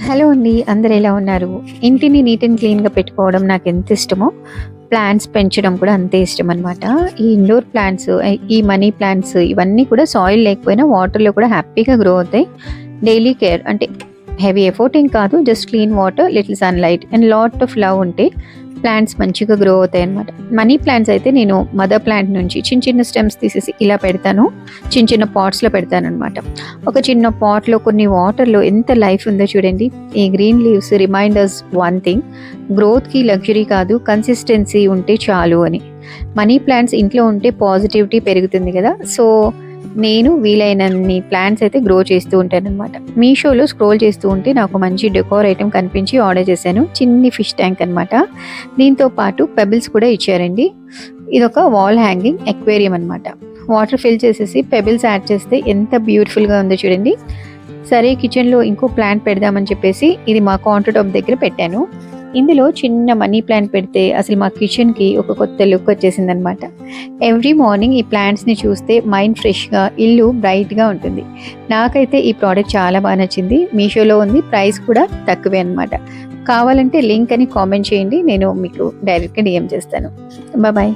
Hello అండి. అందరూ ఎలా ఉన్నారు? ఇంటిని నీట్ అండ్ క్లీన్‌గా పెట్టుకోవడం నాకెంత ఇష్టమో, ప్లాంట్స్ పెంచడం కూడా అంతే ఇష్టమనమాట. ఈ ఇండోర్ ప్లాంట్స్, ఈ మనీ ప్లాంట్స్ ఇవన్నీ కూడా సాయిల్ లేకపోయినా వాటర్‌లో కూడా హ్యాపీగా గ్రో అవుతాయి. డైలీ కేర్ అంటే హెవీ ఎఫర్ట్ ఏం కాదు. Just clean water, little sunlight and lot of love ఉంటే ప్లాంట్స్ మంచిగా గ్రో అవుతాయన్నమాట. మనీ ప్లాంట్స్ అయితే నేను మదర్ ప్లాంట్ నుంచి చిన్న చిన్న స్టెమ్స్ తీసేసి ఇలా పెడతాను. చిన్న చిన్న పాట్స్‌లో పెడతాననమాట. ఒక చిన్న పాట్‌లో కొన్ని వాటర్‌లో ఎంత లైఫ్ ఉందో చూడండి. ఈ green leaves reminders one thing, గ్రోత్‌కి లగ్జరీ కాదు, కన్సిస్టెన్సీ ఉంటే చాలు అని. మనీ ప్లాంట్స్ ఇంట్లో ఉంటే పాజిటివిటీ పెరుగుతుంది కదా! సో, నేను వీలైనన్ని ప్లాంట్స్ అయితే గ్రో చేస్తూ ఉంటాననమాట. మీషోలో స్క్రోల్ చేస్తూ ఉంటే నాకు మంచి డెకోర్ ఐటెమ్ కనిపించి ఆర్డర్ చేశాను. చిన్ని ఫిష్ ట్యాంక్ అనమాట. దీంతో పాటు పెబుల్స్ కూడా ఇచ్చారండి. ఇదొక వాల్ హ్యాంగింగ్ అక్వేరియం అనమాట. వాటర్ ఫిల్ చేసేసి పెబుల్స్ యాడ్ చేస్తే ఎంత బ్యూటిఫుల్‌గా ఉందో చూడండి. సరే కిచెన్‌లో ఇంకో ప్లాంట్ పెడదామని చెప్పేసి ఇది మా కౌంటర్ టాప్ దగ్గర పెట్టాను. ఇందులో చిన్న మనీ ప్లాంట్ పెడితే అసలు మా కిచెన్‌కి ఒక కొత్త లుక్ వచ్చేసిందనమాట. ఎవ్రీ మార్నింగ్ ఈ ప్లాంట్స్‌ని చూస్తే మైండ్ ఫ్రెష్‌గా, ఇల్లు బ్రైట్‌గా ఉంటుంది. నాకైతే ఈ ప్రోడక్ట్ చాలా బాగా నచ్చింది. మీషోలో ఉంది. ప్రైస్ కూడా తక్కువే అనమాట. కావాలంటే లింక్ అని కామెంట్ చేయండి. నేను మీకు డైరెక్ట్‌గా డీఎం చేస్తాను. బాయ్.